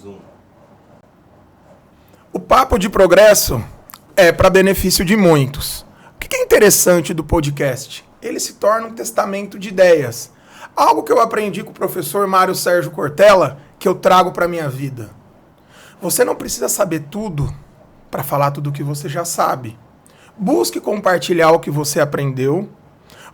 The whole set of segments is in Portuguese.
Zoom. O Papo de Progresso é para benefício de muitos. O que é interessante do podcast? Ele se torna um testamento de ideias. Algo que eu aprendi com o professor Mário Sérgio Cortella, que eu trago para a minha vida. Você não precisa saber tudo para falar tudo o que você já sabe. Busque compartilhar o que você aprendeu,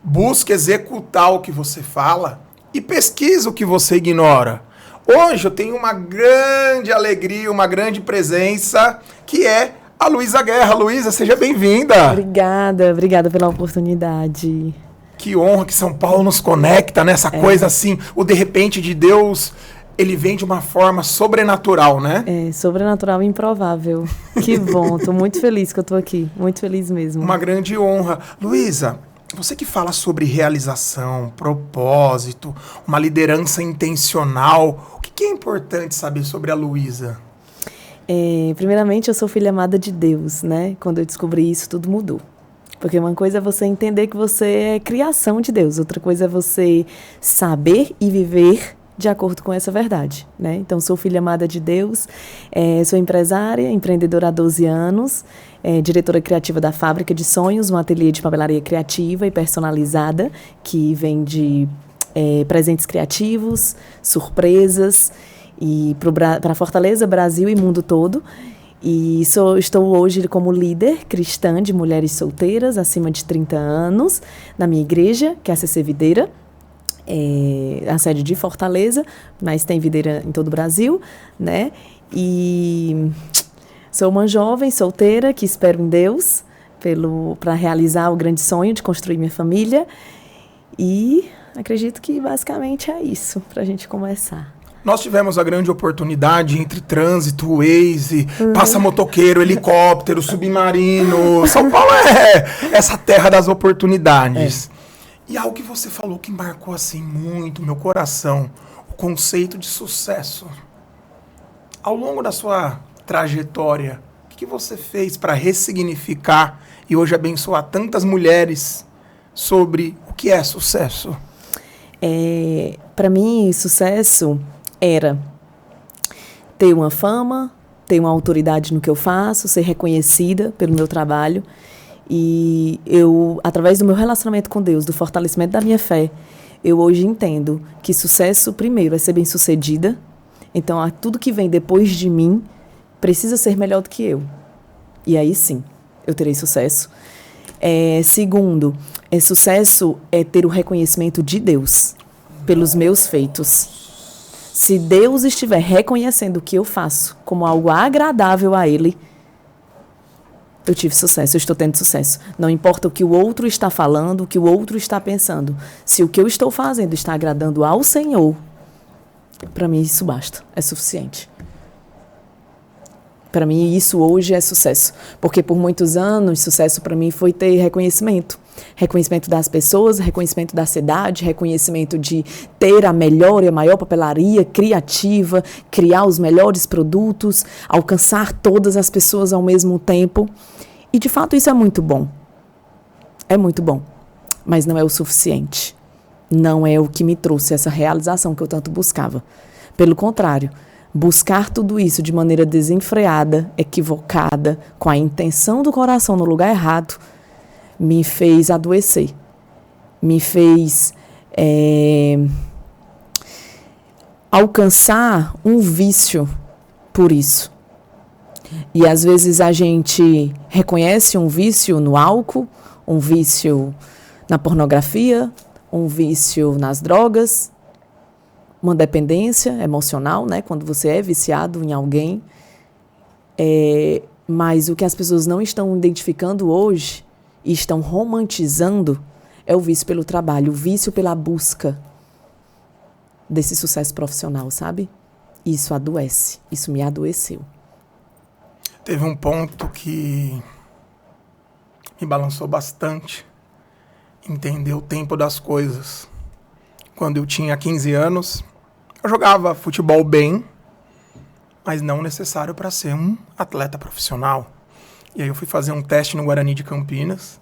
busque executar o que você fala e pesquise o que você ignora. Hoje eu tenho uma grande alegria, uma grande presença, que é a Luísa Guerra. Luísa, seja bem-vinda. Obrigada pela oportunidade. Que honra que São Paulo nos conecta nessa coisa assim, o de repente de Deus, ele vem de uma forma sobrenatural, né? É, sobrenatural e improvável. Que bom, tô muito feliz que eu tô aqui, muito feliz mesmo. Uma grande honra. Luísa, você que fala sobre realização, propósito, uma liderança intencional, o que é importante saber sobre a Luísa? Primeiramente, eu sou filha amada de Deus, né? Quando eu descobri isso, tudo mudou. Porque uma coisa é você entender que você é criação de Deus, outra coisa é você saber e viver de acordo com essa verdade, né? Então, sou filha amada de Deus, sou empresária, empreendedora há 12 anos, diretora criativa da Fábrica de Sonhos, um ateliê de papelaria criativa e personalizada, que vende presentes criativos, surpresas, e para Fortaleza, Brasil e mundo todo. E estou hoje como líder cristã de mulheres solteiras acima de 30 anos, na minha igreja, que é a CC Videira, a sede de Fortaleza, mas tem videira em todo o Brasil, né? E sou uma jovem solteira que espero em Deus para realizar o grande sonho de construir minha família. E acredito que basicamente é isso, para a gente começar. Nós tivemos a grande oportunidade entre trânsito, Waze, passa-motoqueiro, helicóptero, submarino. São Paulo é essa terra das oportunidades. E algo que você falou que marcou assim muito meu coração, o conceito de sucesso. Ao longo da sua trajetória, o que você fez para ressignificar e hoje abençoar tantas mulheres sobre o que é sucesso? Para mim, sucesso era ter uma fama, ter uma autoridade no que eu faço, ser reconhecida pelo meu trabalho. E eu, através do meu relacionamento com Deus, do fortalecimento da minha fé, eu hoje entendo que sucesso, primeiro, é ser bem-sucedida. Então, tudo que vem depois de mim precisa ser melhor do que eu. E aí, sim, eu terei sucesso. Segundo, sucesso é ter o reconhecimento de Deus pelos meus feitos. Se Deus estiver reconhecendo o que eu faço como algo agradável a Ele, eu tive sucesso, eu estou tendo sucesso. Não importa o que o outro está falando, o que o outro está pensando. Se o que eu estou fazendo está agradando ao Senhor, para mim isso basta, é suficiente. Para mim isso hoje é sucesso. Porque por muitos anos, sucesso para mim foi ter reconhecimento. Reconhecimento das pessoas, reconhecimento da cidade, reconhecimento de ter a melhor e a maior papelaria criativa, criar os melhores produtos, alcançar todas as pessoas ao mesmo tempo. E, de fato, isso é muito bom. É muito bom. Mas não é o suficiente. Não é o que me trouxe essa realização que eu tanto buscava. Pelo contrário, buscar tudo isso de maneira desenfreada, equivocada, com a intenção do coração no lugar errado, me fez adoecer. Me fez alcançar um vício por isso. E às vezes a gente reconhece um vício no álcool, um vício na pornografia, um vício nas drogas, uma dependência emocional, né? Quando você é viciado em alguém. Mas o que as pessoas não estão identificando hoje e estão romantizando é o vício pelo trabalho, o vício pela busca desse sucesso profissional, sabe? Isso adoece, isso me adoeceu. Teve um ponto que me balançou bastante, entender o tempo das coisas. Quando eu tinha 15 anos, eu jogava futebol bem, mas não necessário para ser um atleta profissional. E aí eu fui fazer um teste no Guarani de Campinas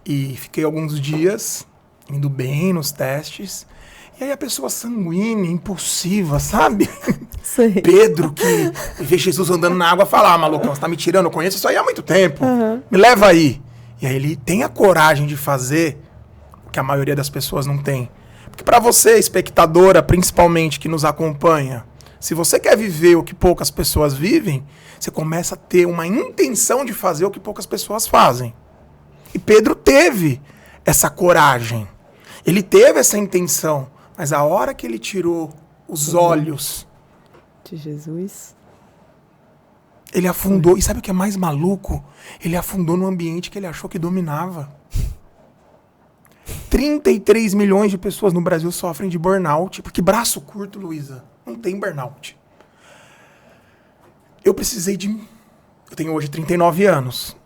e fiquei alguns dias indo bem nos testes. E aí a pessoa sanguínea, impulsiva, sabe? Sei. Pedro, que vê Jesus andando na água, fala, malucão, você tá me tirando, eu conheço isso aí há muito tempo. Me leva aí. E aí ele tem a coragem de fazer o que a maioria das pessoas não tem. Porque pra você, espectadora, principalmente, que nos acompanha, se você quer viver o que poucas pessoas vivem, você começa a ter uma intenção de fazer o que poucas pessoas fazem. E Pedro teve essa coragem. Ele teve essa intenção. Mas a hora que ele tirou os olhos de Jesus, ele afundou. E sabe o que é mais maluco? Ele afundou num ambiente que ele achou que dominava. 33 milhões de pessoas no Brasil sofrem de burnout. Porque braço curto, Luísa, não tem burnout. Eu tenho hoje 39 anos.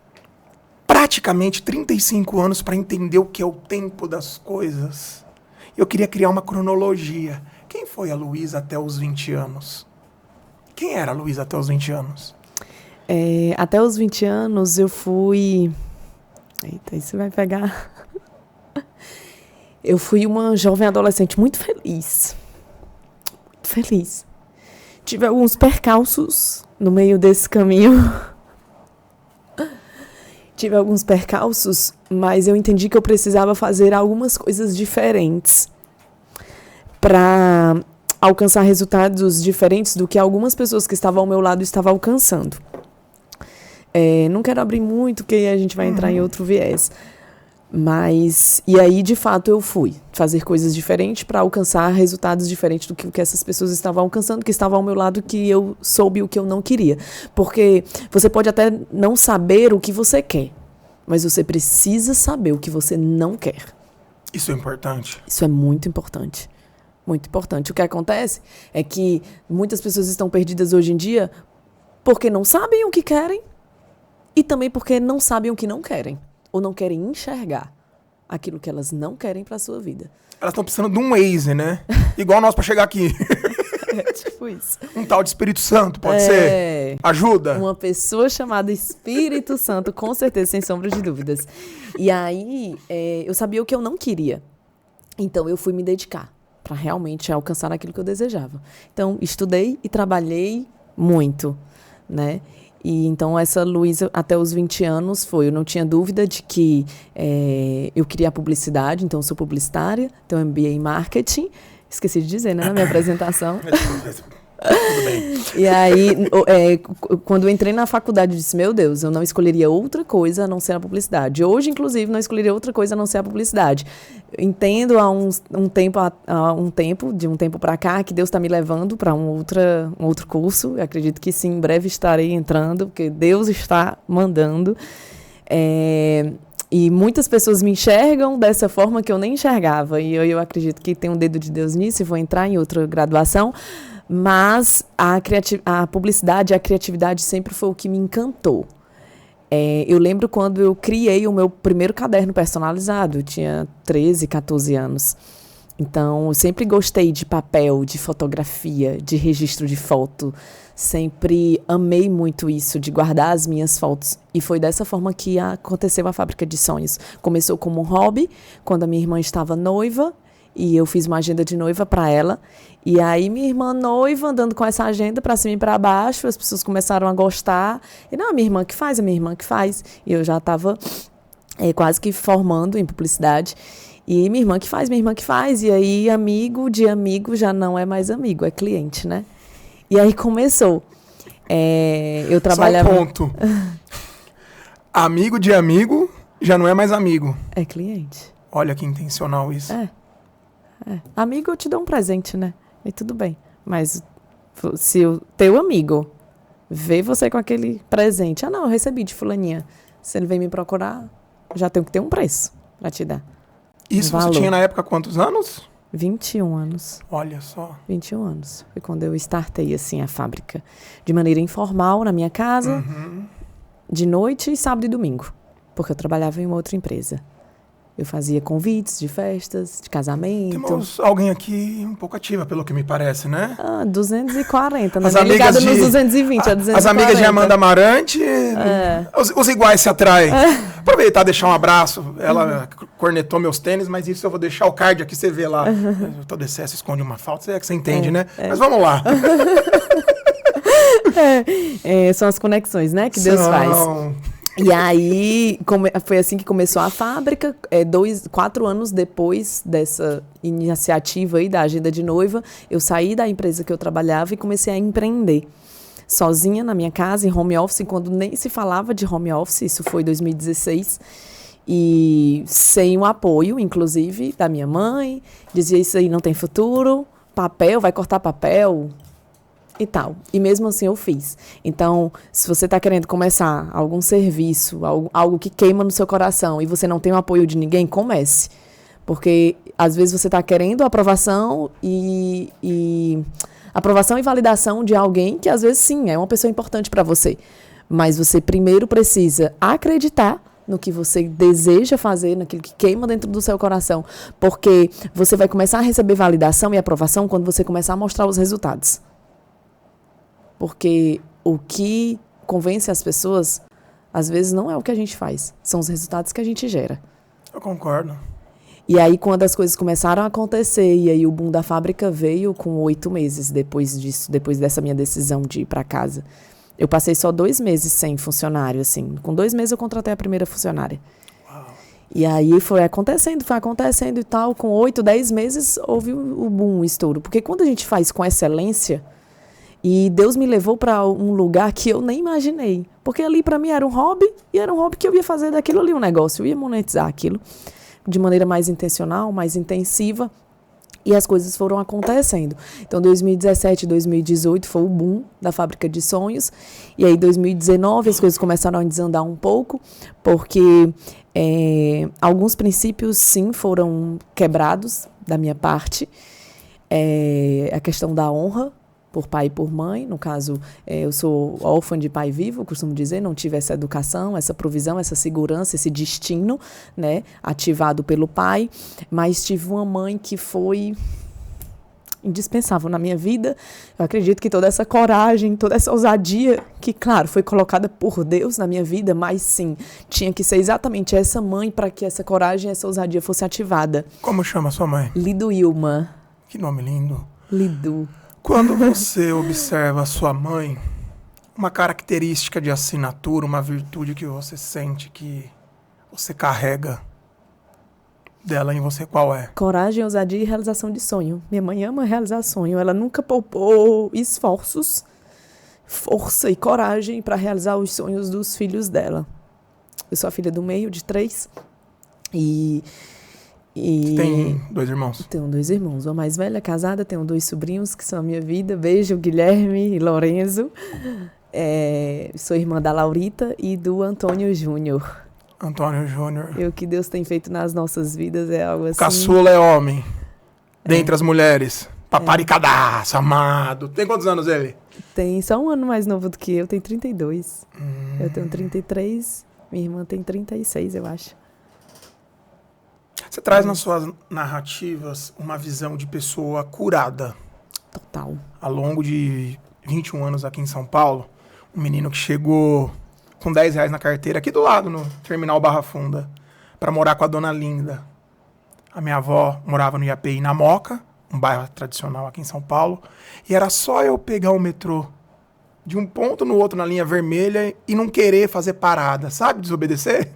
Praticamente 35 anos para entender o que é o tempo das coisas. Eu queria criar uma cronologia. Quem foi a Luísa até os 20 anos? Quem era a Luísa até os 20 anos? Até os 20 anos eu fui... Eita, isso vai pegar... Eu fui uma jovem adolescente muito feliz. Muito feliz. Tive alguns percalços no meio desse caminho. Tive alguns percalços, mas eu entendi que eu precisava fazer algumas coisas diferentes para alcançar resultados diferentes do que algumas pessoas que estavam ao meu lado estavam alcançando. Não quero abrir muito, porque a gente vai entrar em outro viés. Mas, e aí, de fato, eu fui fazer coisas diferentes para alcançar resultados diferentes do que essas pessoas estavam alcançando, que estavam ao meu lado, que eu soube o que eu não queria. Porque você pode até não saber o que você quer, mas você precisa saber o que você não quer. Isso é importante. Isso é muito importante. Muito importante. O que acontece é que muitas pessoas estão perdidas hoje em dia porque não sabem o que querem e também porque não sabem o que não querem. Ou não querem enxergar aquilo que elas não querem para a sua vida. Elas estão precisando de um Waze, né? Igual nós para chegar aqui. Tipo isso. Um tal de Espírito Santo, pode ser? Ajuda? Uma pessoa chamada Espírito Santo, com certeza, sem sombra de dúvidas. E aí, eu sabia o que eu não queria. Então, eu fui me dedicar para realmente alcançar aquilo que eu desejava. Então, estudei e trabalhei muito, né? E então essa Luísa, até os 20 anos, eu não tinha dúvida de que eu queria a publicidade, então eu sou publicitária, tenho MBA em marketing, esqueci de dizer, né, na minha apresentação. Tudo bem. E aí, quando eu entrei na faculdade, eu disse, meu Deus, eu não escolheria outra coisa a não ser a publicidade. Hoje, inclusive, não escolheria outra coisa a não ser a publicidade. Entendo de um tempo para cá, que Deus está me levando para um outro curso. Eu acredito que sim, em breve estarei entrando, porque Deus está mandando. E muitas pessoas me enxergam dessa forma que eu nem enxergava. E eu acredito que tem um dedo de Deus nisso e vou entrar em outra graduação. Mas a publicidade, a criatividade sempre foi o que me encantou. Eu lembro quando eu criei o meu primeiro caderno personalizado. Eu tinha 13, 14 anos. Então, eu sempre gostei de papel, de fotografia, de registro de foto. Sempre amei muito isso, de guardar as minhas fotos. E foi dessa forma que aconteceu a Fábrica de Sonhos. Começou como um hobby, quando a minha irmã estava noiva. E eu fiz uma agenda de noiva para ela. E aí, minha irmã noiva, andando com essa agenda para cima e para baixo, as pessoas começaram a gostar. E não, a minha irmã que faz, a minha irmã que faz. E eu já estava quase que formando em publicidade. E minha irmã que faz, minha irmã que faz. E aí, amigo de amigo já não é mais amigo, é cliente, né? E aí começou. Eu trabalhava... Só um ponto. Amigo de amigo já não é mais amigo. É cliente. Olha que intencional isso. Amigo, eu te dou um presente, né? E tudo bem. Mas se o teu amigo vê você com aquele presente... Ah, não, eu recebi de fulaninha. Se ele vem me procurar, já tenho que ter um preço pra te dar. Isso você tinha na época quantos anos? 21 anos. Olha só. 21 anos. Foi quando eu startei, assim, a fábrica. De maneira informal, na minha casa. De noite, sábado e domingo. Porque eu trabalhava em uma outra empresa. Eu fazia convites de festas, de casamento. Temos alguém aqui um pouco ativa, pelo que me parece, né? 240, não As é amigas ligada de- nos 220, é 240. As amigas de Amanda Amarante, os iguais se atraem. Aproveitar e deixar um abraço. Ela cornetou meus tênis, mas isso eu vou deixar o card aqui, você vê lá. Todo excesso esconde uma falta, é que você entende, né? Mas vamos lá. São as conexões, né, que Deus faz. E aí, foi assim que começou a fábrica. 4 anos depois dessa iniciativa aí da agenda de noiva, eu saí da empresa que eu trabalhava e comecei a empreender. Sozinha na minha casa, em home office, quando nem se falava de home office, isso foi 2016. E sem o apoio, inclusive, da minha mãe. Dizia, isso aí não tem futuro, papel, vai cortar papel e tal. E mesmo assim eu fiz. Então, se você está querendo começar algum serviço, algo que queima no seu coração e você não tem o apoio de ninguém, comece. Porque às vezes você está querendo aprovação e aprovação e validação de alguém que às vezes sim, é uma pessoa importante para você. Mas você primeiro precisa acreditar no que você deseja fazer, naquilo que queima dentro do seu coração. Porque você vai começar a receber validação e aprovação quando você começar a mostrar os resultados. Porque o que convence as pessoas, às vezes, não é o que a gente faz. São os resultados que a gente gera. Eu concordo. E aí, quando as coisas começaram a acontecer, e aí o boom da fábrica veio com 8 meses depois disso, depois dessa minha decisão de ir para casa. Eu passei só 2 meses sem funcionário, assim. Com 2 meses eu contratei a primeira funcionária. Uau. E aí foi acontecendo e tal. Com 8, 10 meses houve o boom, o estouro. Porque quando a gente faz com excelência... E Deus me levou para um lugar que eu nem imaginei. Porque ali para mim era um hobby, e era um hobby que eu ia fazer daquilo ali um negócio. Eu ia monetizar aquilo de maneira mais intencional, mais intensiva. E as coisas foram acontecendo. Então, 2017, 2018 foi o boom da Fábrica de Sonhos. E aí, 2019, as coisas começaram a desandar um pouco, porque alguns princípios, sim, foram quebrados da minha parte. A questão da honra, por pai e por mãe. No caso, eu sou órfã de pai vivo, costumo dizer, não tive essa educação, essa provisão, essa segurança, esse destino, né, ativado pelo pai, mas tive uma mãe que foi indispensável na minha vida. Eu acredito que toda essa coragem, toda essa ousadia, que, claro, foi colocada por Deus na minha vida, mas sim, tinha que ser exatamente essa mãe para que essa coragem, essa ousadia fosse ativada. Como chama sua mãe? Lidu Ilma. Que nome lindo. Lidu. Quando você observa a sua mãe, uma característica de assinatura, uma virtude que você sente que você carrega dela em você, qual é? Coragem, ousadia e realização de sonho. Minha mãe ama realizar sonho. Ela nunca poupou esforços, força e coragem para realizar os sonhos dos filhos dela. Eu sou a filha do meio, de 3. Tem 2 irmãos? Tenho 2 irmãos. Uma mais velha, casada. Tenho 2 sobrinhos que são a minha vida. Beijo, Guilherme e Lorenzo. Sou irmã da Laurita e do Antônio Júnior. Antônio Júnior. E o que Deus tem feito nas nossas vidas é algo assim... Caçula é homem. Dentre as mulheres. Paparicadaço, amado. Tem quantos anos ele? Tem só um ano mais novo do que eu. Tem 32. Eu tenho 33. Minha irmã tem 36, eu acho. Você traz nas suas narrativas uma visão de pessoa curada. Total. Ao longo de 21 anos aqui em São Paulo, um menino que chegou com R$10 na carteira, aqui do lado, no terminal Barra Funda, para morar com a dona Linda. A minha avó morava no IAPI na Moca, um bairro tradicional aqui em São Paulo, e era só eu pegar o metrô de um ponto no outro na linha vermelha e não querer fazer parada, sabe? Desobedecer.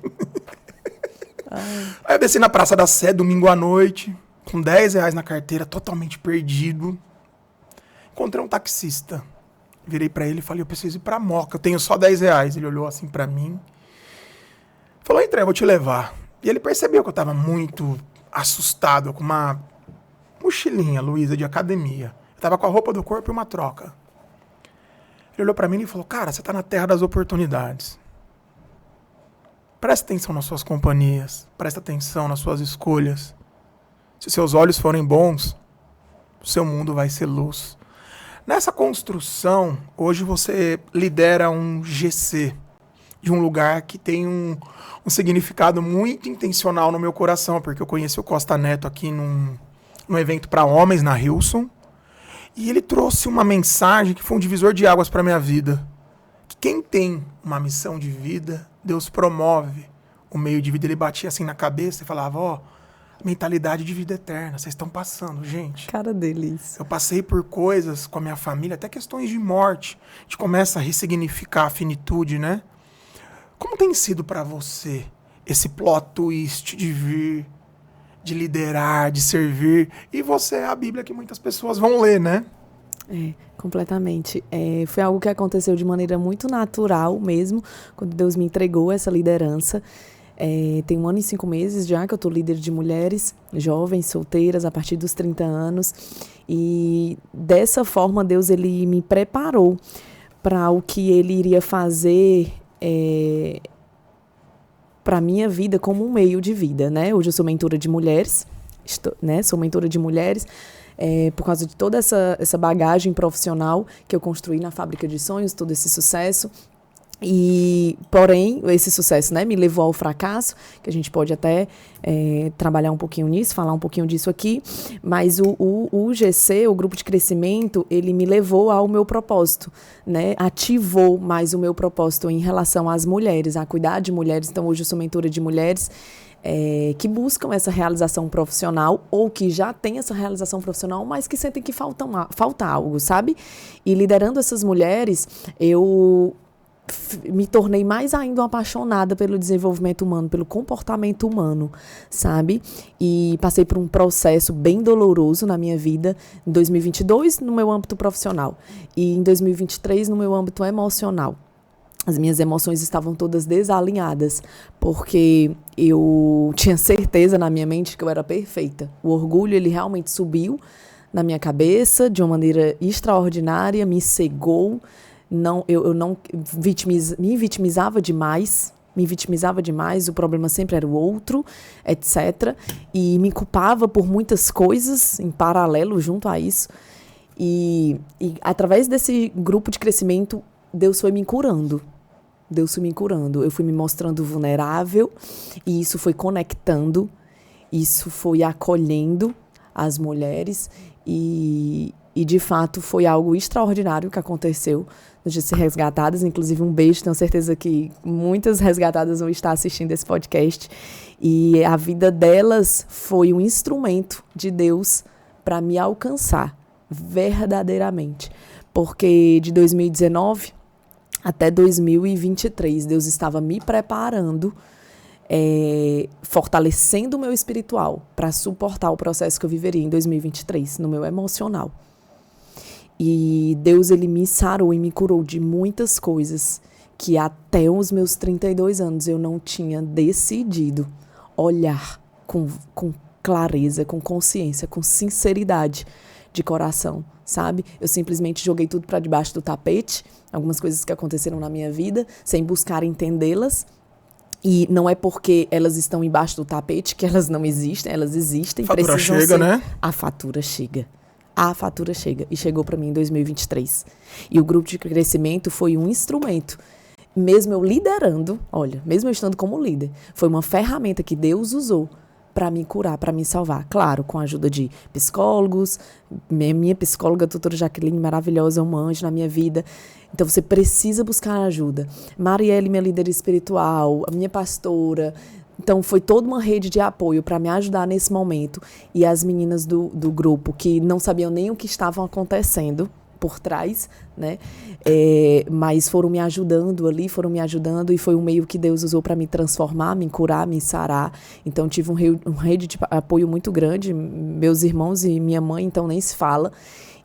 Aí eu desci na Praça da Sé, domingo à noite, com R$10 na carteira, totalmente perdido. Encontrei um taxista. Virei pra ele e falei, eu preciso ir pra Moca, eu tenho só R$10. Ele olhou assim pra mim. Falou, entra, eu vou te levar. E ele percebeu que eu tava muito assustado, com uma mochilinha, Luísa, de academia. Eu tava com a roupa do corpo e uma troca. Ele olhou pra mim e falou, cara, você tá na terra das oportunidades. Presta atenção nas suas companhias. Presta atenção nas suas escolhas. Se seus olhos forem bons, o seu mundo vai ser luz. Nessa construção, hoje você lidera um GC, de um lugar que tem um significado muito intencional no meu coração, porque eu conheci o Costa Neto aqui num evento para homens na Hilson, e ele trouxe uma mensagem que foi um divisor de águas para minha vida. Que quem tem uma missão de vida, Deus promove o meio de vida. Ele batia assim na cabeça e falava, ó, mentalidade de vida eterna, vocês estão passando, gente. Cara deles. Eu passei por coisas com a minha família, até questões de morte. A gente começa a ressignificar a finitude, né? Como tem sido para você esse plot twist de vir, de liderar, de servir? E você é a Bíblia que muitas pessoas vão ler, né? Completamente. Foi algo que aconteceu de maneira muito natural mesmo, quando Deus me entregou essa liderança. Tem 1 ano e 5 meses já que eu estou líder de mulheres jovens, solteiras, a partir dos 30 anos. E dessa forma, Deus ele me preparou para o que Ele iria fazer para a minha vida como um meio de vida, né? Hoje eu sou mentora de mulheres, sou mentora de mulheres, por causa de toda essa bagagem profissional que eu construí na Fábrica de Sonhos, todo esse sucesso. E, porém, esse sucesso, né, me levou ao fracasso, que a gente pode até trabalhar um pouquinho nisso, falar um pouquinho disso aqui, mas o GC, o Grupo de Crescimento, ele me levou ao meu propósito, né, ativou mais o meu propósito em relação às mulheres, a cuidar de mulheres. Então, hoje eu sou mentora de mulheres que buscam essa realização profissional ou que já têm essa realização profissional, mas que sentem que falta algo, sabe? E liderando essas mulheres, eu me tornei mais ainda uma apaixonada pelo desenvolvimento humano, pelo comportamento humano, sabe? E passei por um processo bem doloroso na minha vida, em 2022 no meu âmbito profissional e em 2023 no meu âmbito emocional. As minhas emoções estavam todas desalinhadas, porque eu tinha certeza na minha mente que eu era perfeita. O orgulho, ele realmente subiu na minha cabeça de uma maneira extraordinária, me cegou. Eu não me vitimizava demais, o problema sempre era o outro, etc. E me culpava por muitas coisas em paralelo junto a isso. E através desse grupo de crescimento, Deus foi me curando. Eu fui me mostrando vulnerável e isso foi conectando, isso foi acolhendo as mulheres e de fato foi algo extraordinário que aconteceu no GC Resgatadas. Inclusive um beijo, tenho certeza que muitas resgatadas vão estar assistindo esse podcast e a vida delas foi um instrumento de Deus para me alcançar verdadeiramente, porque de 2019 até 2023 Deus estava me preparando, fortalecendo o meu espiritual para suportar o processo que eu viveria em 2023 no meu emocional. E Deus, ele me sarou e me curou de muitas coisas que até os meus 32 anos eu não tinha decidido olhar com clareza, com consciência, com sinceridade de coração, sabe? Eu simplesmente joguei tudo para debaixo do tapete, algumas coisas que aconteceram na minha vida, sem buscar entendê-las. E não é porque elas estão embaixo do tapete que elas não existem, elas existem. A fatura chega, né? A fatura chega. A fatura chega. E chegou para mim em 2023. E o grupo de crescimento foi um instrumento. Mesmo eu liderando, olha, mesmo eu estando como líder, foi uma ferramenta que Deus usou para me curar, para me salvar. Claro, com a ajuda de psicólogos, minha psicóloga, a doutora Jaqueline, maravilhosa, um anjo na minha vida. Então você precisa buscar ajuda. Marielle, minha líder espiritual, a minha pastora. Então foi toda uma rede de apoio para me ajudar nesse momento. E as meninas do grupo que não sabiam nem o que estavam acontecendo por trás, né? Mas foram me ajudando ali, e foi um meio que Deus usou para me transformar, me curar, me sarar. Então tive uma rede de apoio muito grande, meus irmãos e minha mãe, então nem se fala.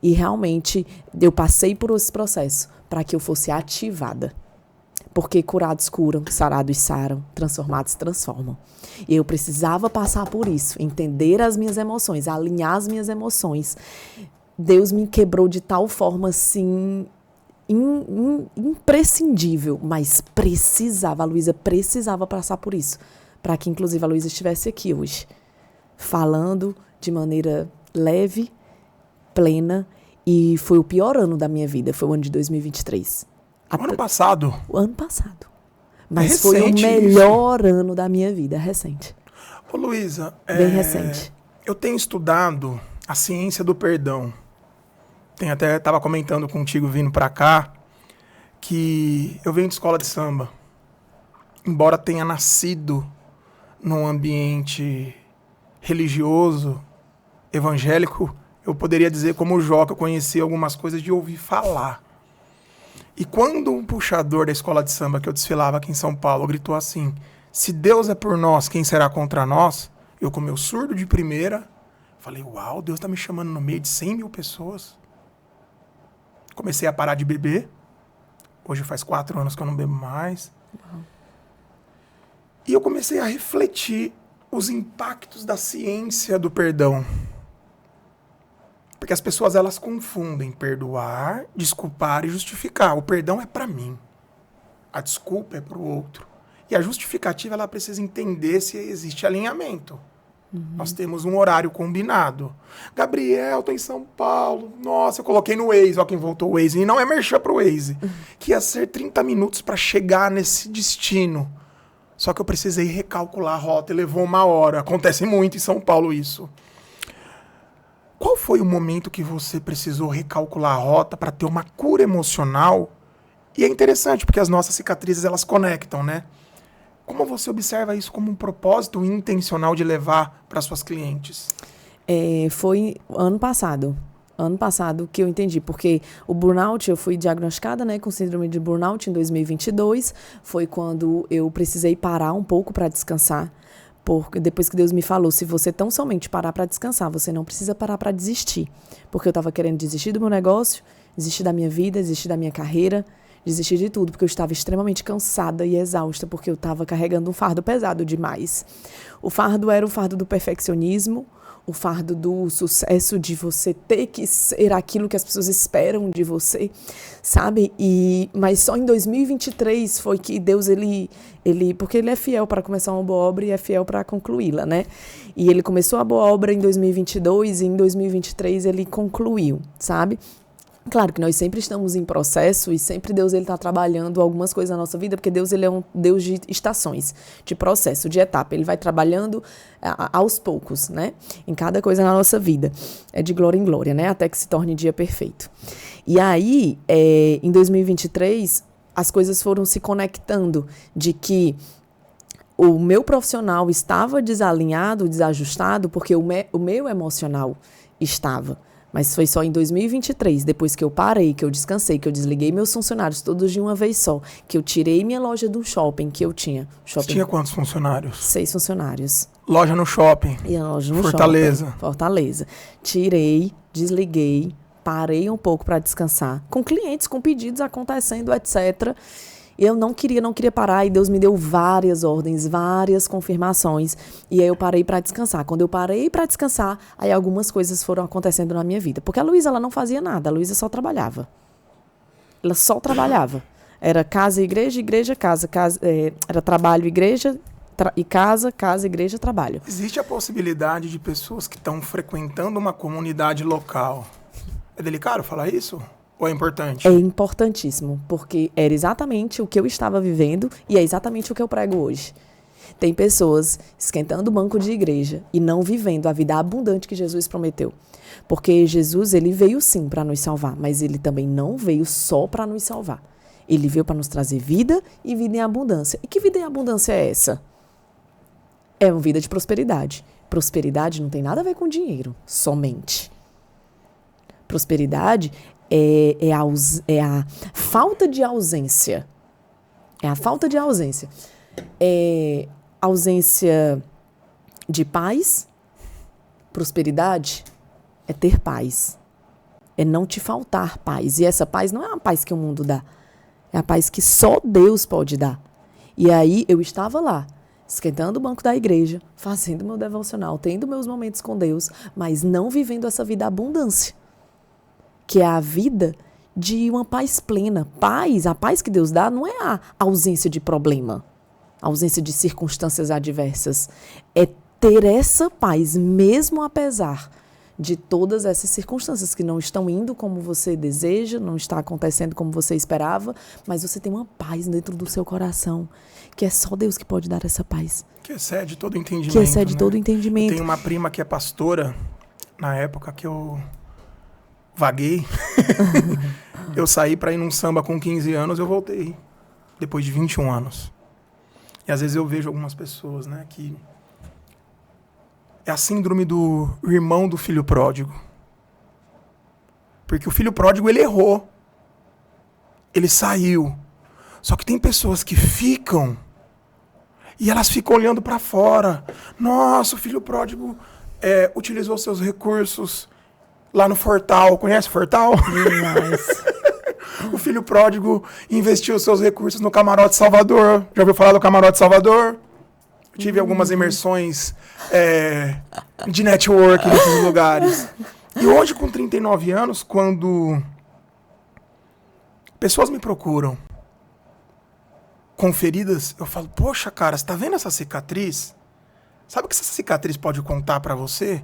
E realmente eu passei por esse processo para que eu fosse ativada. Porque curados curam, sarados saram, transformados transformam. E eu precisava passar por isso, entender as minhas emoções, alinhar as minhas emoções. Deus me quebrou de tal forma, assim, imprescindível, mas a Luísa precisava passar por isso, para que, inclusive, a Luísa estivesse aqui hoje, falando de maneira leve, plena, e foi o pior ano da minha vida, foi o ano de 2023. O ano passado? O ano passado. Mas foi o melhor ano da minha vida, recente. Ô, Luísa, bem recente. Eu tenho estudado a ciência do perdão. Estava comentando contigo vindo para cá que eu venho de escola de samba. Embora tenha nascido num ambiente religioso, evangélico, eu poderia dizer como o Jó, que eu conheci algumas coisas de ouvir falar. E quando um puxador da escola de samba que eu desfilava aqui em São Paulo gritou assim: se Deus é por nós, quem será contra nós? Eu, com meu surdo de primeira, falei: uau, Deus tá me chamando no meio de 100 mil pessoas. Comecei a parar de beber. Hoje faz 4 anos que eu não bebo mais. Uhum. E eu comecei a refletir os impactos da ciência do perdão. Porque as pessoas, elas confundem perdoar, desculpar e justificar. O perdão é para mim. A desculpa é para o outro. E a justificativa, ela precisa entender se existe alinhamento. Uhum. Nós temos um horário combinado. Gabriel, tô em São Paulo. Nossa, eu coloquei no Waze. Ó quem voltou o Waze. E não é merchan pro Waze. Que ia ser 30 minutos para chegar nesse destino. Só que eu precisei recalcular a rota e levou 1 hora. Acontece muito em São Paulo isso. Qual foi o momento que você precisou recalcular a rota para ter uma cura emocional? E é interessante, porque as nossas cicatrizes, elas conectam, né? Como você observa isso como um propósito intencional de levar para suas clientes? Foi ano passado. Ano passado que eu entendi, porque o burnout, eu fui diagnosticada, né, com síndrome de burnout em 2022. Foi quando eu precisei parar um pouco para descansar. Porque depois que Deus me falou, se você tão somente parar para descansar, você não precisa parar para desistir. Porque eu estava querendo desistir do meu negócio, desistir da minha vida, desistir da minha carreira, desistir de tudo, porque eu estava extremamente cansada e exausta, porque eu estava carregando um fardo pesado demais. O fardo era o fardo do perfeccionismo, o fardo do sucesso, de você ter que ser aquilo que as pessoas esperam de você, sabe? Mas só em 2023 foi que Deus, porque ele é fiel para começar uma boa obra e é fiel para concluí-la, né? E ele começou a boa obra em 2022 e em 2023 ele concluiu, sabe? Claro que nós sempre estamos em processo e sempre Deus está trabalhando algumas coisas na nossa vida, porque Deus ele é um Deus de estações, de processo, de etapa. Ele vai trabalhando aos poucos, né? Em cada coisa na nossa vida. É de glória em glória, né? Até que se torne dia perfeito. E aí, em 2023, as coisas foram se conectando de que o meu profissional estava desalinhado, desajustado, porque o meu emocional estava. Mas foi só em 2023, depois que eu parei, que eu descansei, que eu desliguei meus funcionários todos de uma vez só, que eu tirei minha loja do shopping que eu tinha. Você tinha quantos funcionários? 6 funcionários. Loja no shopping? E a loja no Fortaleza. Shopping. Fortaleza. Tirei, desliguei, parei um pouco para descansar. Com clientes, com pedidos acontecendo, etc. E eu não queria parar, e Deus me deu várias ordens, várias confirmações, e aí eu parei para descansar. Quando eu parei para descansar, aí algumas coisas foram acontecendo na minha vida. Porque a Luísa, ela não fazia nada, a Luísa só trabalhava. Ela só trabalhava. Era casa, igreja, casa. Era trabalho, igreja, e casa, igreja, trabalho. Existe a possibilidade de pessoas que estão frequentando uma comunidade local. É delicado falar isso? Ou é importante? É importantíssimo, porque era exatamente o que eu estava vivendo e é exatamente o que eu prego hoje. Tem pessoas esquentando o banco de igreja e não vivendo a vida abundante que Jesus prometeu. Porque Jesus, ele veio sim para nos salvar, mas ele também não veio só para nos salvar. Ele veio para nos trazer vida e vida em abundância. E que vida em abundância é essa? É uma vida de prosperidade. Prosperidade não tem nada a ver com dinheiro, somente. Prosperidade é a falta de ausência. É a falta de ausência. É ausência de paz. Prosperidade é ter paz. É não te faltar paz. E essa paz não é uma paz que o mundo dá. É a paz que só Deus pode dar. E aí eu estava lá, esquentando o banco da igreja, fazendo meu devocional, tendo meus momentos com Deus, mas não vivendo essa vida abundância. Que é a vida de uma paz plena. Paz, a paz que Deus dá não é a ausência de problema, a ausência de circunstâncias adversas. É ter essa paz, mesmo apesar de todas essas circunstâncias que não estão indo como você deseja, não está acontecendo como você esperava, mas você tem uma paz dentro do seu coração, que é só Deus que pode dar essa paz. Que excede todo entendimento. Que excede todo entendimento. Eu tenho uma prima que é pastora, na época que eu vaguei, eu saí para ir num samba com 15 anos, eu voltei depois de 21 anos. E às vezes eu vejo algumas pessoas, né, que é a síndrome do irmão do filho pródigo. Porque o filho pródigo, ele errou. Ele saiu. Só que tem pessoas que ficam e elas ficam olhando para fora. Nossa, o filho pródigo utilizou seus recursos lá no Fortal. Conhece o Fortal? O filho pródigo investiu seus recursos no Camarote Salvador. Já ouviu falar do Camarote Salvador? Eu tive algumas imersões de network nesses lugares. E hoje, com 39 anos, quando pessoas me procuram com feridas, eu falo, poxa, cara, você tá vendo essa cicatriz? Sabe o que essa cicatriz pode contar pra você?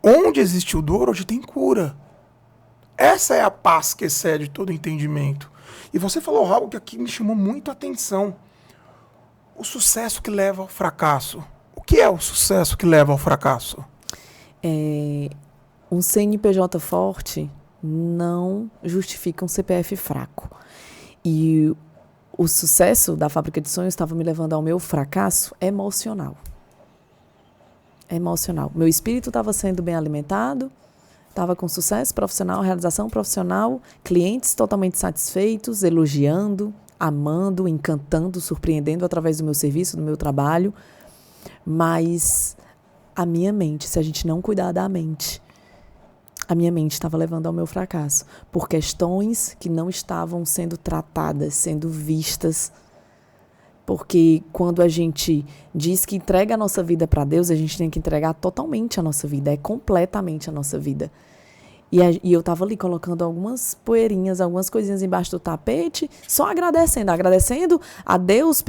Onde existe dor, hoje tem cura. Essa é a paz que excede todo entendimento. E você falou algo que aqui me chamou muito a atenção. O sucesso que leva ao fracasso. O que é o sucesso que leva ao fracasso? Um CNPJ forte não justifica um CPF fraco. E o sucesso da Fábrica de Sonhos estava me levando ao meu fracasso emocional. Meu espírito estava sendo bem alimentado, estava com sucesso profissional, realização profissional, clientes totalmente satisfeitos, elogiando, amando, encantando, surpreendendo através do meu serviço, do meu trabalho. Mas a minha mente, se a gente não cuidar da mente, a minha mente estava levando ao meu fracasso por questões que não estavam sendo tratadas, sendo vistas. Porque quando a gente diz que entrega a nossa vida para Deus, a gente tem que entregar totalmente a nossa vida, completamente a nossa vida. E eu estava ali colocando algumas poeirinhas, algumas coisinhas embaixo do tapete, só agradecendo a Deus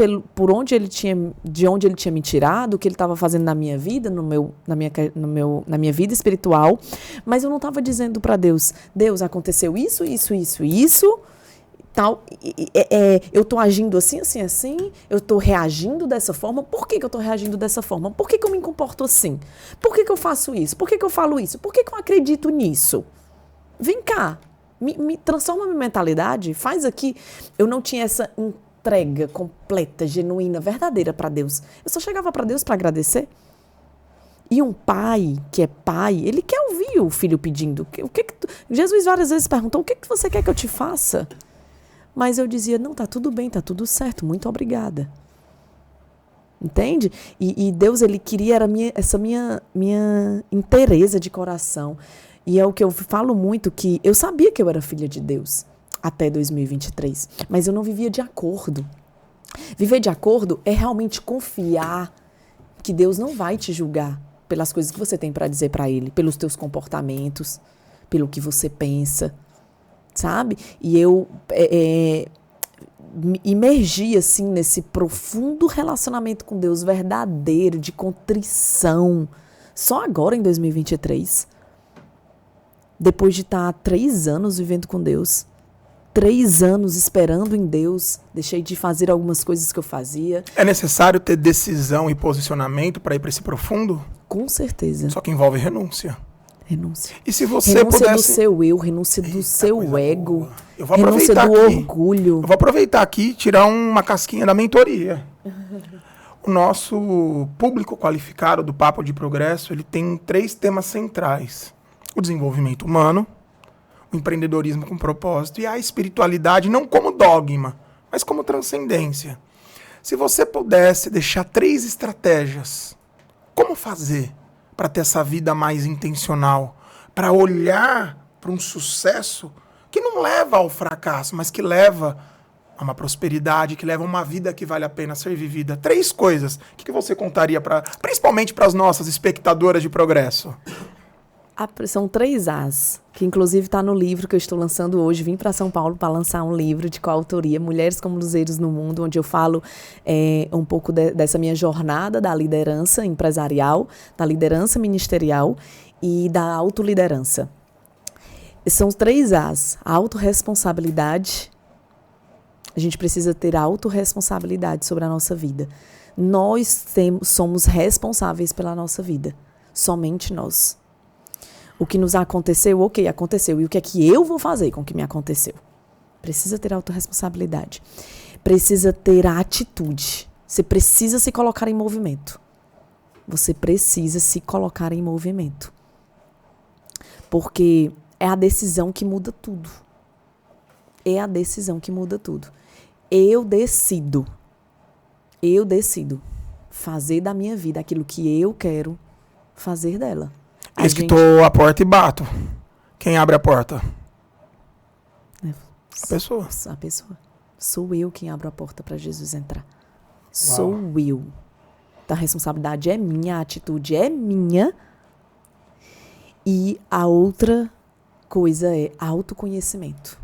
de onde Ele tinha me tirado, o que Ele estava fazendo na minha vida, na minha vida espiritual. Mas eu não estava dizendo para Deus, aconteceu isso, tal, eu estou agindo assim, eu estou reagindo dessa forma. Por que eu estou reagindo dessa forma? Por que eu me comporto assim? Por que eu faço isso? Por que eu falo isso? Por que eu acredito nisso? Vem cá, me transforma minha mentalidade, faz aqui. Eu não tinha essa entrega completa, genuína, verdadeira para Deus. Eu só chegava para Deus para agradecer. E um pai que é pai, ele quer ouvir o filho pedindo. Jesus várias vezes perguntou, o que você quer que eu te faça? Mas eu dizia, não, tá tudo bem, tá tudo certo, muito obrigada. Entende? E Deus, Ele queria essa minha inteireza de coração. E é o que eu falo muito, que eu sabia que eu era filha de Deus até 2023, mas eu não vivia de acordo. Viver de acordo é realmente confiar que Deus não vai te julgar pelas coisas que você tem para dizer para Ele, pelos teus comportamentos, pelo que você pensa. Sabe? E eu me imergi assim nesse profundo relacionamento com Deus verdadeiro, de contrição, só agora em 2023. Depois de estar 3 anos vivendo com Deus, 3 anos esperando em Deus, deixei de fazer algumas coisas que eu fazia. É necessário ter decisão e posicionamento para ir para esse profundo? Com certeza. Só que envolve renúncia. Renúncia. E se você renúncia pudesse... do seu eu, renúncia do seu ego, eu vou renúncia do orgulho. Eu vou aproveitar aqui e tirar uma casquinha da mentoria. O nosso público qualificado do Papo de Progresso, ele tem 3 temas centrais. O desenvolvimento humano, o empreendedorismo com propósito e a espiritualidade não como dogma, mas como transcendência. Se você pudesse deixar 3 estratégias, como fazer para ter essa vida mais intencional, para olhar para um sucesso que não leva ao fracasso, mas que leva a uma prosperidade, que leva a uma vida que vale a pena ser vivida. 3 coisas. O que você contaria, principalmente para as nossas espectadoras de progresso? São 3 As, que inclusive está no livro que eu estou lançando hoje. Vim para São Paulo para lançar um livro de coautoria, Mulheres como Luzeiros no Mundo, onde eu falo um pouco dessa minha jornada da liderança empresarial, da liderança ministerial e da autoliderança. São os 3 As. A autorresponsabilidade. A gente precisa ter a autorresponsabilidade sobre a nossa vida. Nós somos responsáveis pela nossa vida. Somente nós. O que nos aconteceu, ok, aconteceu. E o que é que eu vou fazer com o que me aconteceu? Precisa ter autorresponsabilidade. Precisa ter a atitude. Você precisa se colocar em movimento. Você precisa se colocar em movimento. Porque é a decisão que muda tudo. É a decisão que muda tudo. Eu decido fazer da minha vida aquilo que eu quero fazer dela. Eis que estou à porta e bato. Quem abre a porta? A pessoa. A pessoa. Sou eu quem abro a porta para Jesus entrar. Sou eu. A responsabilidade é minha, a atitude é minha. E a outra coisa é autoconhecimento.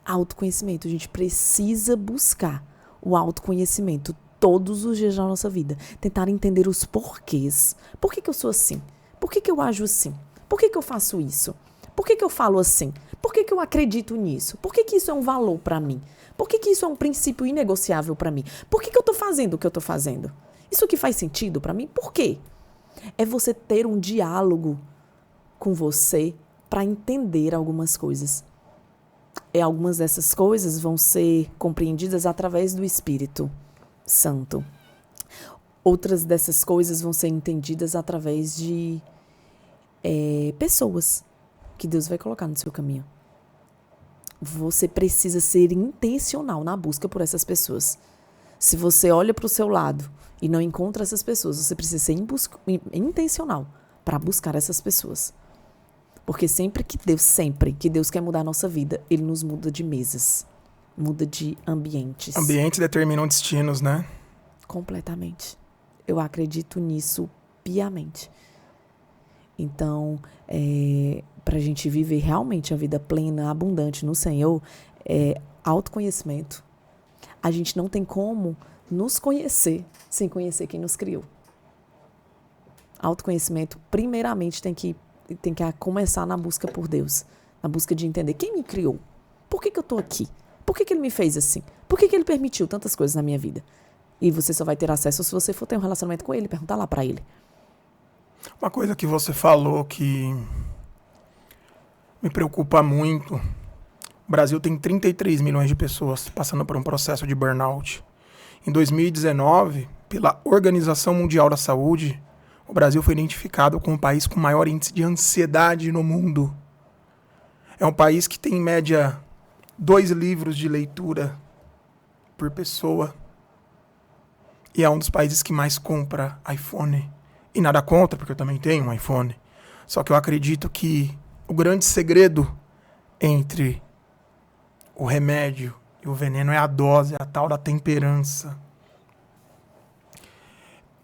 Autoconhecimento. A gente precisa buscar o autoconhecimento todos os dias da nossa vida. Tentar entender os porquês. Por que eu sou assim? Por que eu ajo assim? Por que eu faço isso? Por que eu falo assim? Por que eu acredito nisso? Por que isso é um valor para mim? Por que isso é um princípio inegociável para mim? Por que eu estou fazendo o que eu estou fazendo? Isso aqui faz sentido para mim? Por quê? É você ter um diálogo com você para entender algumas coisas. E algumas dessas coisas vão ser compreendidas através do Espírito Santo. Outras dessas coisas vão ser entendidas através de pessoas que Deus vai colocar no seu caminho. Você precisa ser intencional na busca por essas pessoas. Se você olha para o seu lado e não encontra essas pessoas, você precisa ser intencional para buscar essas pessoas. Porque sempre que Deus quer mudar a nossa vida, Ele nos muda de mesas, muda de ambientes. Ambientes determinam destinos, né? Completamente. Eu acredito nisso piamente. Então, para a gente viver realmente a vida plena, abundante no Senhor, autoconhecimento. A gente não tem como nos conhecer sem conhecer quem nos criou. Autoconhecimento, primeiramente, tem que começar na busca por Deus. Na busca de entender quem me criou. Por que eu estou aqui? Por que Ele me fez assim? Por que Ele permitiu tantas coisas na minha vida? E você só vai ter acesso se você for ter um relacionamento com Ele, perguntar lá para Ele. Uma coisa que você falou que me preocupa muito. O Brasil tem 33 milhões de pessoas passando por um processo de burnout. Em 2019, pela Organização Mundial da Saúde, o Brasil foi identificado como o país com maior índice de ansiedade no mundo. É um país que tem, em média, 2 livros de leitura por pessoa. E é um dos países que mais compra iPhone. E nada contra, porque eu também tenho um iPhone. Só que eu acredito que o grande segredo entre o remédio e o veneno é a dose, a tal da temperança.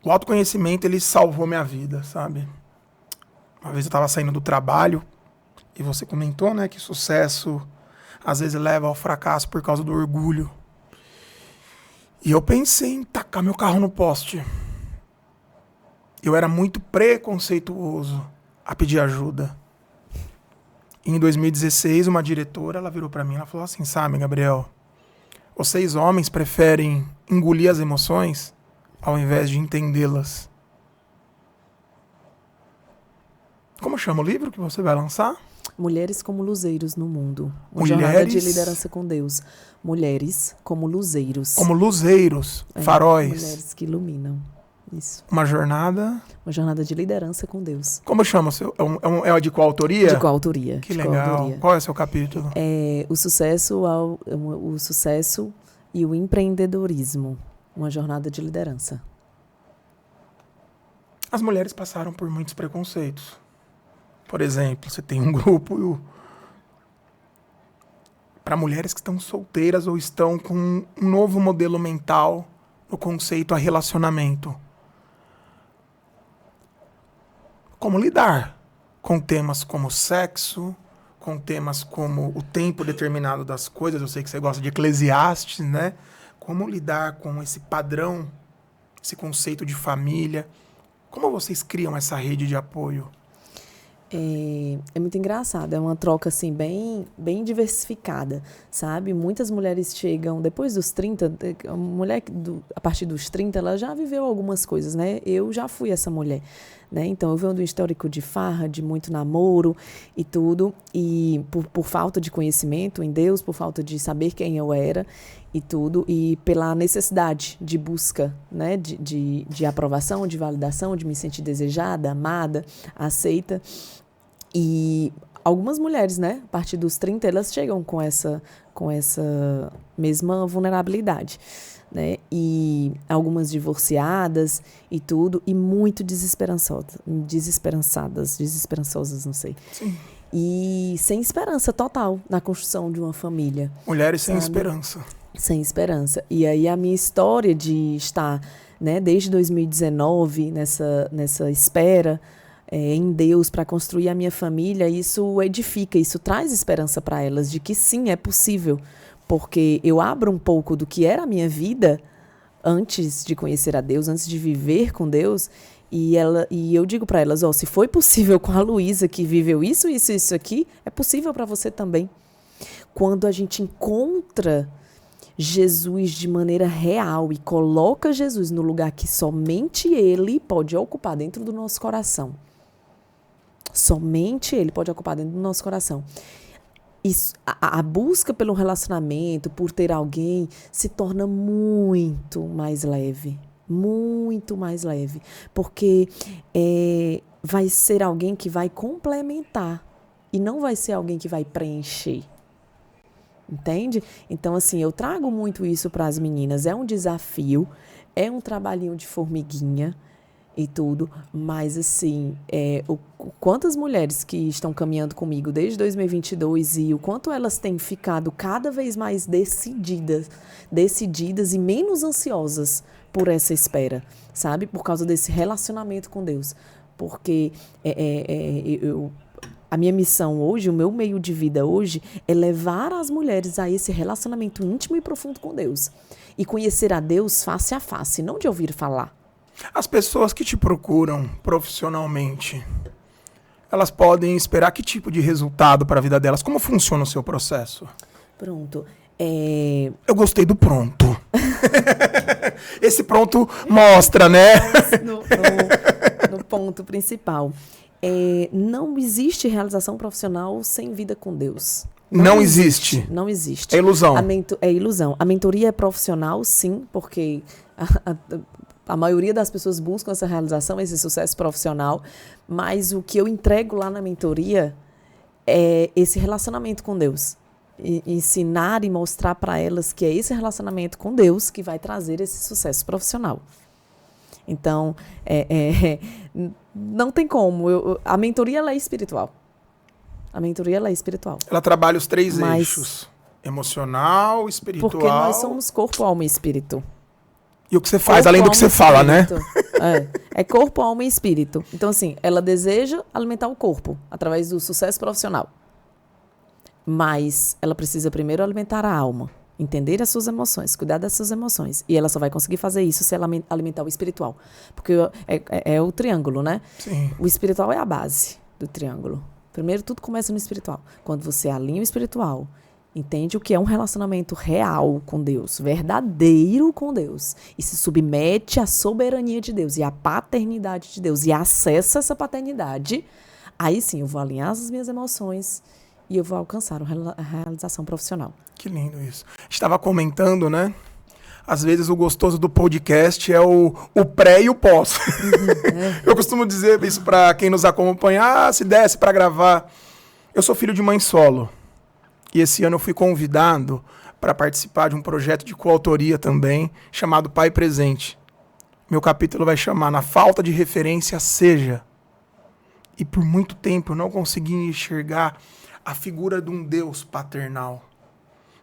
O autoconhecimento, ele salvou minha vida, sabe? Uma vez eu estava saindo do trabalho e você comentou, né, que sucesso às vezes leva ao fracasso por causa do orgulho. E eu pensei em tacar meu carro no poste. Eu era muito preconceituoso a pedir ajuda. E em 2016, uma diretora, ela virou para mim, ela falou assim, sabe, Gabriel, vocês homens preferem engolir as emoções ao invés de entendê-las. Como chama o livro que você vai lançar? Mulheres como luzeiros no mundo. Uma jornada de liderança com Deus. Mulheres como luzeiros. Como luzeiros, faróis. Mulheres que iluminam. Isso. Uma jornada... Uma jornada de liderança com Deus. Como chama o seu? É de qual autoria? De qual autoria. Que legal. Qual é o seu capítulo? O sucesso e o empreendedorismo. Uma jornada de liderança. As mulheres passaram por muitos preconceitos. Por exemplo, você tem um grupo para mulheres que estão solteiras ou estão com um novo modelo mental no conceito a relacionamento. Como lidar com temas como sexo, com temas como o tempo determinado das coisas. Eu sei que você gosta de Eclesiastes, né? Como lidar com esse padrão, esse conceito de família. Como vocês criam essa rede de apoio? É muito engraçado, é uma troca assim bem diversificada, sabe? Muitas mulheres chegam depois dos 30, a mulher a partir dos 30, ela já viveu algumas coisas, né? Eu já fui essa mulher, né? Então eu venho do histórico de farra, de muito namoro e tudo, e por falta de conhecimento em Deus, por falta de saber quem eu era e tudo, e pela necessidade de busca, né? De aprovação, de validação, de me sentir desejada, amada, aceita. E algumas mulheres, né, a partir dos 30, elas chegam com essa mesma vulnerabilidade, né? E algumas divorciadas e tudo, e muito desesperançosas, não sei. Sim. E sem esperança total na construção de uma família. Mulheres sem sabe? esperança. Sem esperança. E aí a minha história de estar, né, desde 2019 nessa espera em Deus para construir a minha família, isso edifica, isso traz esperança para elas de que sim, é possível, porque eu abro um pouco do que era a minha vida antes de conhecer a Deus, antes de viver com Deus, e eu digo para elas, se foi possível com a Luísa que viveu isso aqui, é possível para você também. Quando a gente encontra Jesus de maneira real e coloca Jesus no lugar que somente Ele pode ocupar dentro do nosso coração. Somente Ele pode ocupar dentro do nosso coração. Isso, a busca pelo relacionamento, por ter alguém, se torna muito mais leve. Muito mais leve. Porque vai ser alguém que vai complementar. E não vai ser alguém que vai preencher. Entende? Então, assim, eu trago muito isso para as meninas. É um desafio, é um trabalhinho de formiguinha e tudo, mas, assim, quantas mulheres que estão caminhando comigo desde 2022 e o quanto elas têm ficado cada vez mais decididas e menos ansiosas por essa espera, sabe? Por causa desse relacionamento com Deus. Porque a minha missão hoje, o meu meio de vida hoje, é levar as mulheres a esse relacionamento íntimo e profundo com Deus. E conhecer a Deus face a face, não de ouvir falar. As pessoas que te procuram profissionalmente, elas podem esperar que tipo de resultado para a vida delas? Como funciona o seu processo? Pronto. Eu gostei do pronto. Esse pronto mostra, né? No ponto principal. Não existe realização profissional sem vida com Deus. Não existe. Não existe. É ilusão. É ilusão. A mentoria é profissional, sim, porque a maioria das pessoas buscam essa realização, esse sucesso profissional, mas o que eu entrego lá na mentoria é esse relacionamento com Deus. Ensinar e mostrar para elas que é esse relacionamento com Deus que vai trazer esse sucesso profissional. Então, não tem como. A mentoria ela é espiritual. Ela trabalha os 3 eixos. Emocional, espiritual. Porque nós somos corpo, alma e espírito. E o que você faz, além do que você fala, né? É corpo, alma e espírito. Então, assim, ela deseja alimentar o corpo através do sucesso profissional. Mas ela precisa primeiro alimentar a alma. Entender as suas emoções, cuidar das suas emoções. E ela só vai conseguir fazer isso se ela alimentar o espiritual. Porque é o triângulo, né? Sim. O espiritual é a base do triângulo. Primeiro, tudo começa no espiritual. Quando você alinha o espiritual, entende o que é um relacionamento real com Deus, verdadeiro com Deus, e se submete à soberania de Deus e à paternidade de Deus, e acessa essa paternidade, aí sim eu vou alinhar as minhas emoções e eu vou alcançar a realização profissional. Que lindo isso. A gente estava comentando, né? Às vezes o gostoso do podcast é o pré e o pós. Eu costumo dizer isso para quem nos acompanha. Se desse para gravar. Eu sou filho de mãe solo. E esse ano eu fui convidado para participar de um projeto de coautoria também, chamado Pai Presente. Meu capítulo vai chamar Na Falta de Referência Seja. E por muito tempo eu não consegui enxergar a figura de um Deus paternal.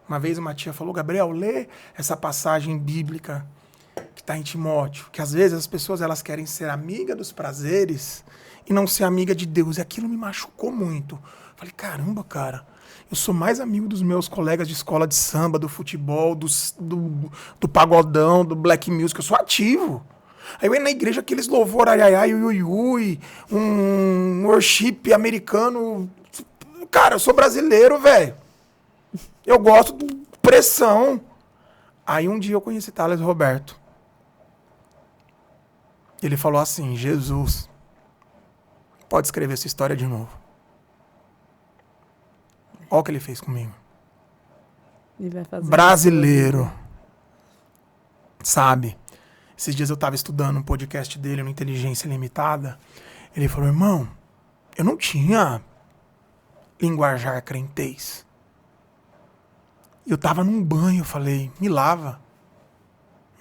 Uma vez uma tia falou, Gabriel, lê essa passagem bíblica que está em Timóteo, que às vezes as pessoas elas querem ser amiga dos prazeres e não ser amiga de Deus. E aquilo me machucou muito. Falei, caramba, cara, eu sou mais amigo dos meus colegas de escola de samba, do futebol, do pagodão, do black music. Eu sou ativo. Aí eu ia na igreja, aqueles louvor, ai, ai, ai, ui, ui, ui, um worship americano. Cara, eu sou brasileiro, velho. Eu gosto de pressão. Aí um dia eu conheci Thales Roberto. Ele falou assim, Jesus, pode escrever essa história de novo. Olha o que ele fez comigo. Ele vai fazer Brasileiro. Sabe? Esses dias eu tava estudando um podcast dele no Inteligência Limitada. Ele falou, irmão, eu não tinha linguajar crentez. Eu tava num banho, eu falei, me lava.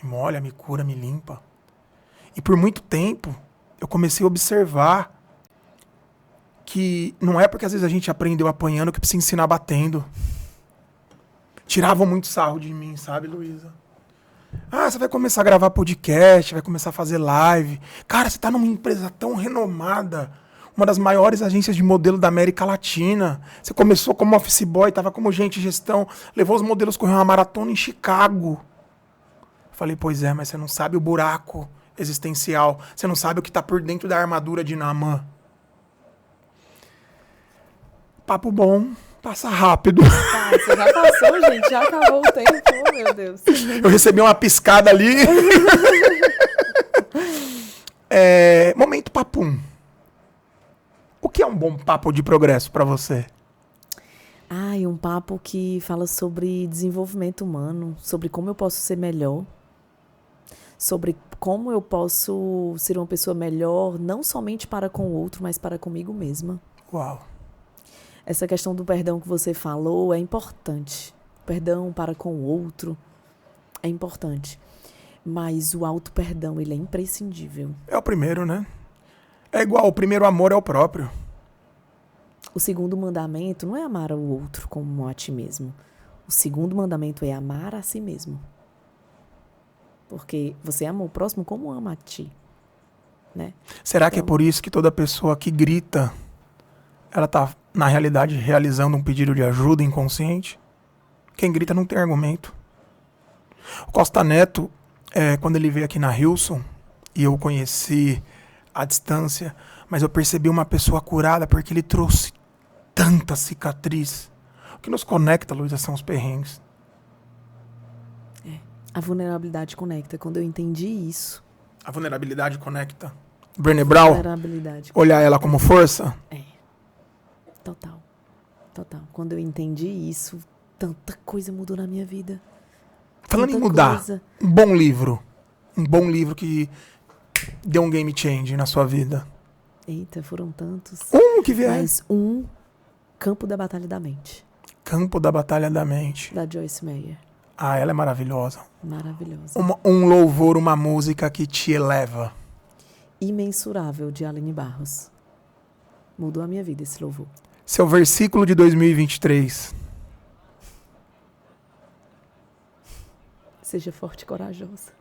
Me molha, me cura, me limpa. E por muito tempo, eu comecei a observar que não é porque às vezes a gente aprendeu apanhando que precisa ensinar batendo. Tiravam muito sarro de mim, sabe, Luísa? Ah, você vai começar a gravar podcast, vai começar a fazer live. Cara, você tá numa empresa tão renomada, uma das maiores agências de modelo da América Latina. Você começou como office boy, tava como gente de gestão, levou os modelos, correu uma maratona em Chicago. Falei, pois é, mas você não sabe o buraco existencial. Você não sabe o que tá por dentro da armadura de Naamã. Papo bom. Passa rápido. Você já passou, gente? Já acabou o tempo. Oh, meu Deus. Eu recebi uma piscada ali. Momento papum. O que é um bom papo de progresso para você? E um papo que fala sobre desenvolvimento humano, sobre como eu posso ser melhor, sobre como eu posso ser uma pessoa melhor, não somente para com o outro, mas para comigo mesma. Uau. Essa questão do perdão que você falou é importante. Perdão para com o outro é importante. Mas o auto-perdão, ele é imprescindível. É o primeiro, né? É igual, o primeiro amor é o próprio. O segundo mandamento não é amar o outro como a ti mesmo. O segundo mandamento é amar a si mesmo. Porque você ama o próximo como ama a ti. Né? Será que é por isso que toda pessoa que grita, ela tá, na realidade, realizando um pedido de ajuda inconsciente? Quem grita não tem argumento. O Costa Neto, quando ele veio aqui na Hilson, e eu o conheci à distância, mas eu percebi uma pessoa curada porque ele trouxe tanta cicatriz. O que nos conecta, Luísa, são os perrengues. A vulnerabilidade conecta. Quando eu entendi isso... A vulnerabilidade conecta. Brené Brown, olhar ela como força? Total. Quando eu entendi isso, tanta coisa mudou na minha vida. Falando em mudar, um bom livro. Um bom livro que deu um game change na sua vida. Eita, foram tantos. Que vier. Mas Campo da Batalha da Mente. Campo da Batalha da Mente. Da Joyce Meyer. Ela é maravilhosa. Maravilhosa. Um louvor, uma música que te eleva. Imensurável, de Aline Barros. Mudou a minha vida esse louvor. Seu versículo de 2023. Seja forte e corajosa.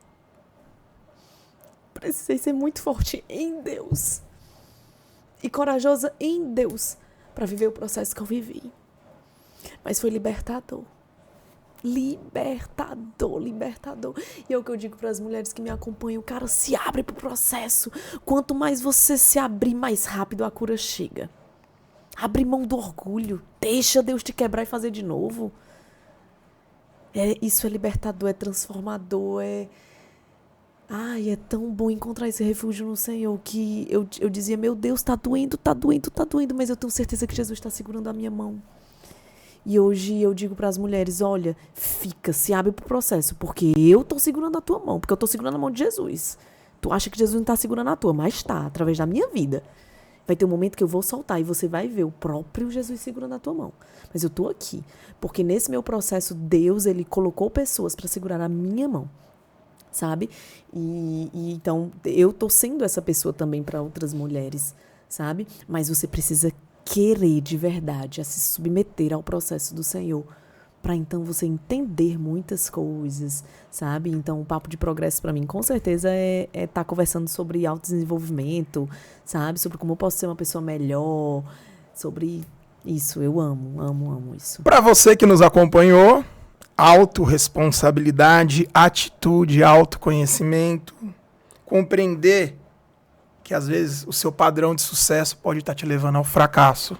Precisei ser muito forte em Deus. E corajosa em Deus. Para viver o processo que eu vivi. Mas foi libertador. Libertador. E é o que eu digo para as mulheres que me acompanham. Cara, se abre pro processo. Quanto mais você se abrir, mais rápido a cura chega. Abre mão do orgulho. Deixa Deus te quebrar e fazer de novo. Isso é libertador, é transformador, é tão bom encontrar esse refúgio no Senhor, que eu dizia, meu Deus, tá doendo, mas eu tenho certeza que Jesus está segurando a minha mão. E hoje eu digo para as mulheres, olha, se abre pro processo, porque eu tô segurando a tua mão, porque eu tô segurando a mão de Jesus. Tu acha que Jesus não tá segurando a tua, mas tá, através da minha vida. Vai ter um momento que eu vou soltar e você vai ver o próprio Jesus segurando a tua mão. Mas eu tô aqui, porque nesse meu processo, Deus, ele colocou pessoas para segurar a minha mão, sabe? E então, eu tô sendo essa pessoa também para outras mulheres, sabe? Mas você precisa querer de verdade, a se submeter ao processo do Senhor, para então você entender muitas coisas, sabe? Então, o papo de progresso para mim, com certeza, é estar conversando sobre autodesenvolvimento, sabe? Sobre como eu posso ser uma pessoa melhor, sobre isso. Eu amo isso. Para você que nos acompanhou, autorresponsabilidade, atitude, autoconhecimento, compreender que às vezes o seu padrão de sucesso pode estar te levando ao fracasso.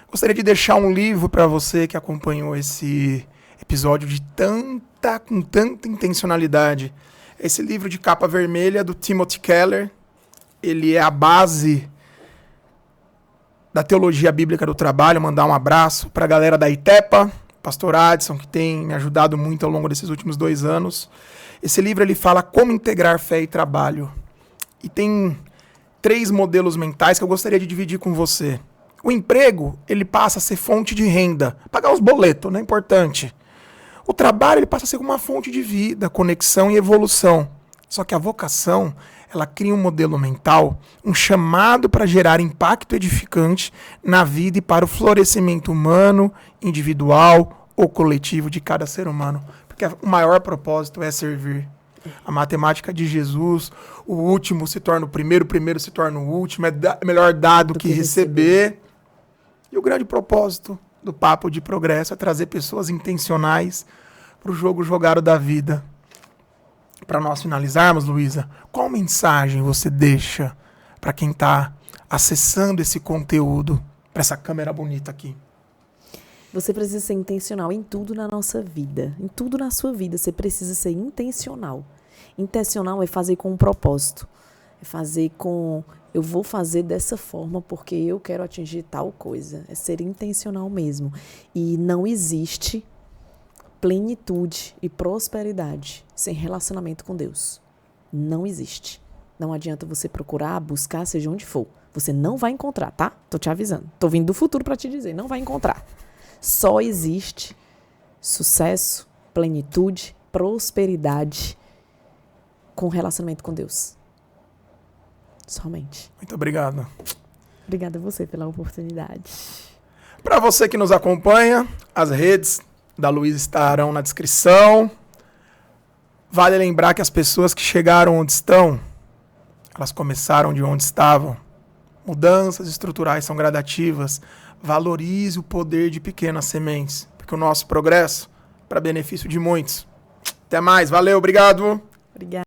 Gostaria de deixar um livro para você que acompanhou esse episódio com tanta intencionalidade. Esse livro de capa vermelha do Timothy Keller, ele é a base da teologia bíblica do trabalho. Mandar um abraço para a galera da ITEPA, pastor Adson, que tem me ajudado muito ao longo desses últimos 2 anos. Esse livro ele fala como integrar fé e trabalho. E tem 3 modelos mentais que eu gostaria de dividir com você. O emprego, ele passa a ser fonte de renda, pagar os boletos, não é importante. O trabalho, ele passa a ser uma fonte de vida, conexão e evolução. Só que a vocação, ela cria um modelo mental, um chamado para gerar impacto edificante na vida e para o florescimento humano, individual ou coletivo de cada ser humano. Porque o maior propósito é servir. A matemática de Jesus, o último se torna o primeiro se torna o último, é melhor dar do que receber. E o grande propósito do Papo de Progresso é trazer pessoas intencionais para o jogo jogado da vida. Para nós finalizarmos, Luísa, qual mensagem você deixa para quem está acessando esse conteúdo, para essa câmera bonita aqui? Você precisa ser intencional em tudo na nossa vida. Em tudo na sua vida, você precisa ser intencional. Intencional é fazer com um propósito. É fazer com... eu vou fazer dessa forma porque eu quero atingir tal coisa. É ser intencional mesmo. E não existe plenitude e prosperidade sem relacionamento com Deus. Não existe. Não adianta você procurar, buscar, seja onde for. Você não vai encontrar, tá? Tô te avisando. Tô vindo do futuro para te dizer. Não vai encontrar. Só existe sucesso, plenitude, prosperidade com relacionamento com Deus. Somente. Muito obrigado. Obrigada a você pela oportunidade. Para você que nos acompanha, as redes da Luísa estarão na descrição. Vale lembrar que as pessoas que chegaram onde estão, elas começaram de onde estavam. Mudanças estruturais são gradativas. Valorize o poder de pequenas sementes, porque o nosso progresso é para benefício de muitos. Até mais, valeu, obrigado. Obrigada.